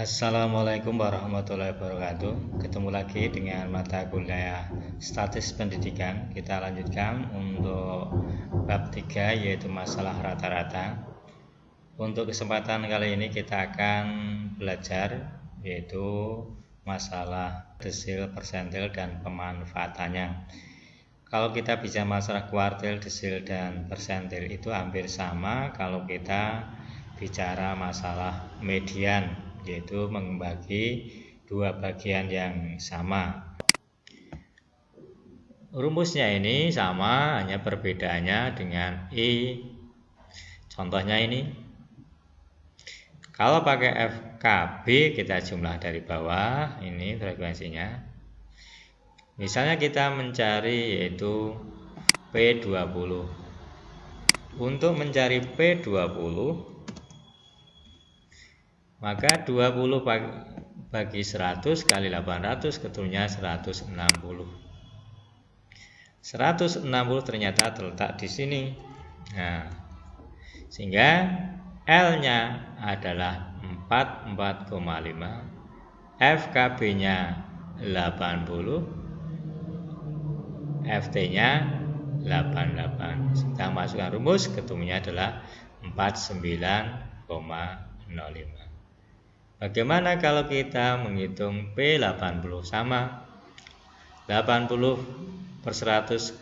Assalamualaikum warahmatullahi wabarakatuh. Ketemu lagi dengan mata kuliah Statistik Pendidikan. Kita lanjutkan untuk bab 3 yaitu masalah rata-rata. Untuk kesempatan kali ini kita akan belajar yaitu masalah desil, persentil, dan pemanfaatannya. Kalau kita bicara masalah kuartil, desil, dan persentil itu hampir sama kalau kita bicara masalah median, yaitu membagi dua bagian yang sama. Rumusnya ini sama, hanya perbedaannya dengan I. Contohnya ini, kalau pakai FKB kita jumlah dari bawah, ini frekuensinya. Misalnya kita mencari yaitu P20. Untuk mencari P20, maka 20 bagi 100 kali 800 ketemunya 160. 160 ternyata terletak di sini. Nah, sehingga L-nya adalah 4,5, FKB-nya 80, FT-nya 88. Kita masukkan rumus, ketemunya adalah 49,05. Bagaimana kalau kita menghitung P80? Sama, 80 per 100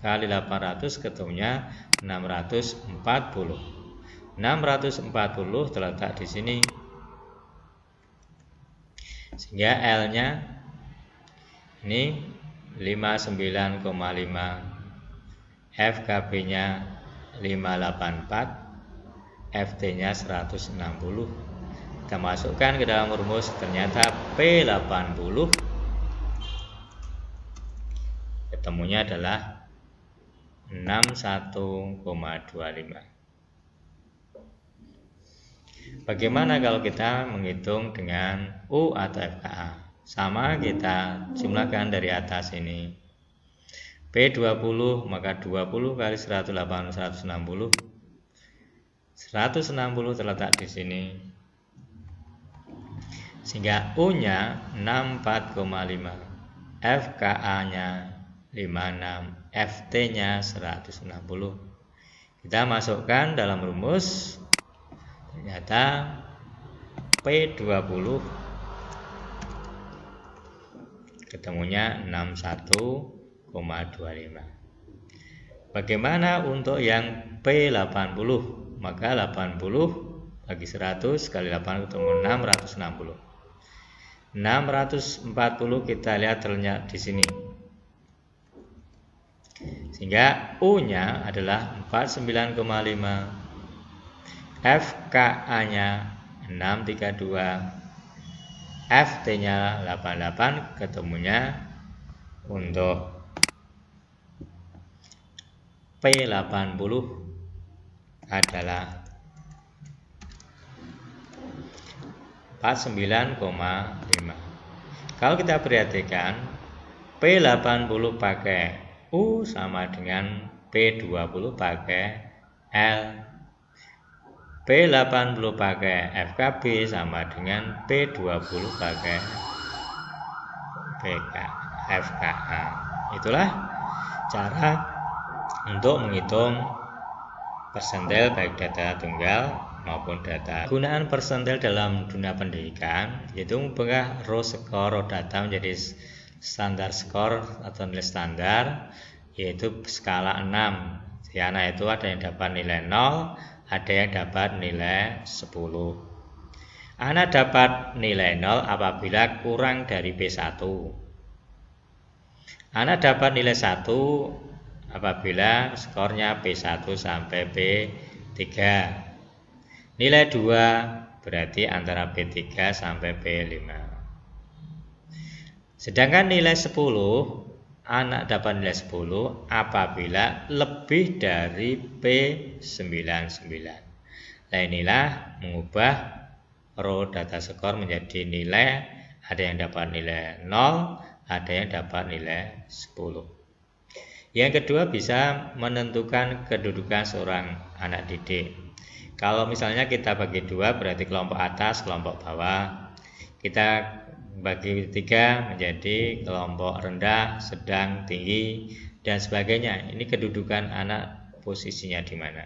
kali 800 ketemunya 640. 640 terletak di sini. Sehingga L-nya ini 59,5, FKB-nya 584, FT-nya 160. Kita masukkan ke dalam rumus, ternyata P80 ketemunya adalah 61,25. Bagaimana kalau kita menghitung dengan U atau FKA? Sama, kita jumlahkan dari atas ini. P20 maka 20 kali 108 160. 160 terletak di sini. Sehingga U-nya 64,5, FKA-nya 56, FT-nya 160. Kita masukkan dalam rumus, ternyata P20 ketemunya 61,25. Bagaimana untuk yang P80? Maka 80 bagi 100 kali 8 ketemu 660. 640 kita lihat terlihat di sini. Sehingga U-nya adalah 49,5, FKA-nya 632, FT-nya 88, ketemunya untuk P80 adalah 49,5. Kalau kita perhatikan, P80 pakai U sama dengan P20 pakai L. P80 pakai FKB sama dengan P20 pakai FKA. Itulah cara untuk menghitung persentil baik data tunggal maupun data. Gunaan persentil dalam dunia pendidikan yaitu mengubah raw score raw data menjadi standar skor atau nilai standar, yaitu skala 6. Di sana itu ada yang dapat nilai 0, ada yang dapat nilai 10. Anak dapat nilai 0 apabila kurang dari P1. Anak dapat nilai 1 apabila skornya P1 sampai P3. Nilai 2 berarti antara P3 sampai P5. Sedangkan nilai 10, anak dapat nilai 10 apabila lebih dari P99. Nah, inilah mengubah raw data skor menjadi nilai, ada yang dapat nilai 0, ada yang dapat nilai 10. Yang kedua, bisa menentukan kedudukan seorang anak didik. Kalau misalnya kita bagi dua berarti kelompok atas, kelompok bawah. Kita bagi tiga menjadi kelompok rendah, sedang, tinggi, dan sebagainya. Ini kedudukan anak posisinya di mana.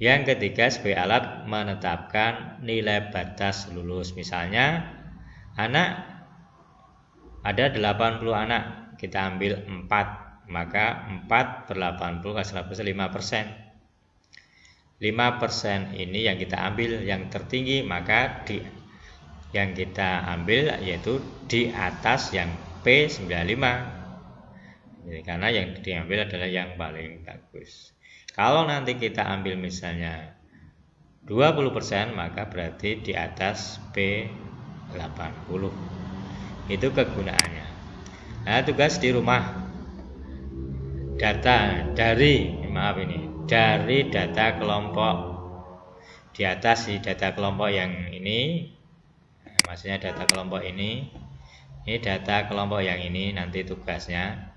Yang ketiga sebagai alat menetapkan nilai batas lulus. Misalnya anak ada 80 anak, kita ambil 4, maka 4 per 80 hasil 5%. 5% ini yang kita ambil yang tertinggi, maka yang kita ambil yaitu di atas yang P95. Jadi, karena yang diambil adalah yang paling bagus. Kalau nanti kita ambil misalnya 20%, maka berarti di atas P80. Itu kegunaannya. Nah, tugas di rumah dari data kelompok di atas, di data kelompok yang ini, maksudnya data kelompok ini data kelompok yang ini. Nanti tugasnya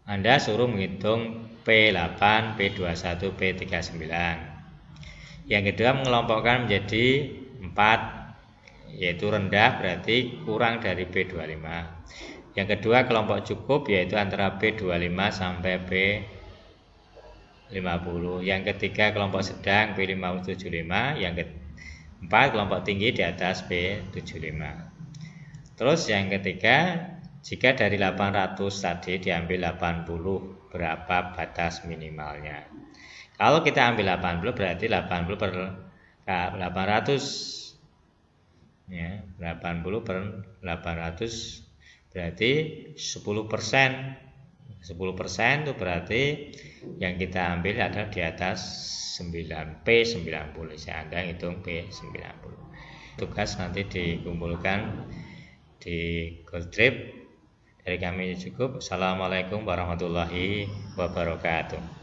Anda suruh menghitung P8, P21, P39. Yang kedua mengelompokkan menjadi 4, yaitu rendah berarti kurang dari P25. Yang kedua kelompok cukup, yaitu antara P25 sampai P50. Yang ketiga kelompok sedang P575. Yang keempat kelompok tinggi di atas P75. Terus yang ketiga, jika dari 800 tadi diambil 80, berapa batas minimalnya? Kalau kita ambil 80 berarti 80 per 800 ya, 80 per 800 berarti 10%. 10% itu berarti yang kita ambil adalah di atas 9P90. Saya Anda hitung P90. Tugas nanti dikumpulkan di Google Drive. Dari kami cukup. Assalamualaikum warahmatullahi wabarakatuh.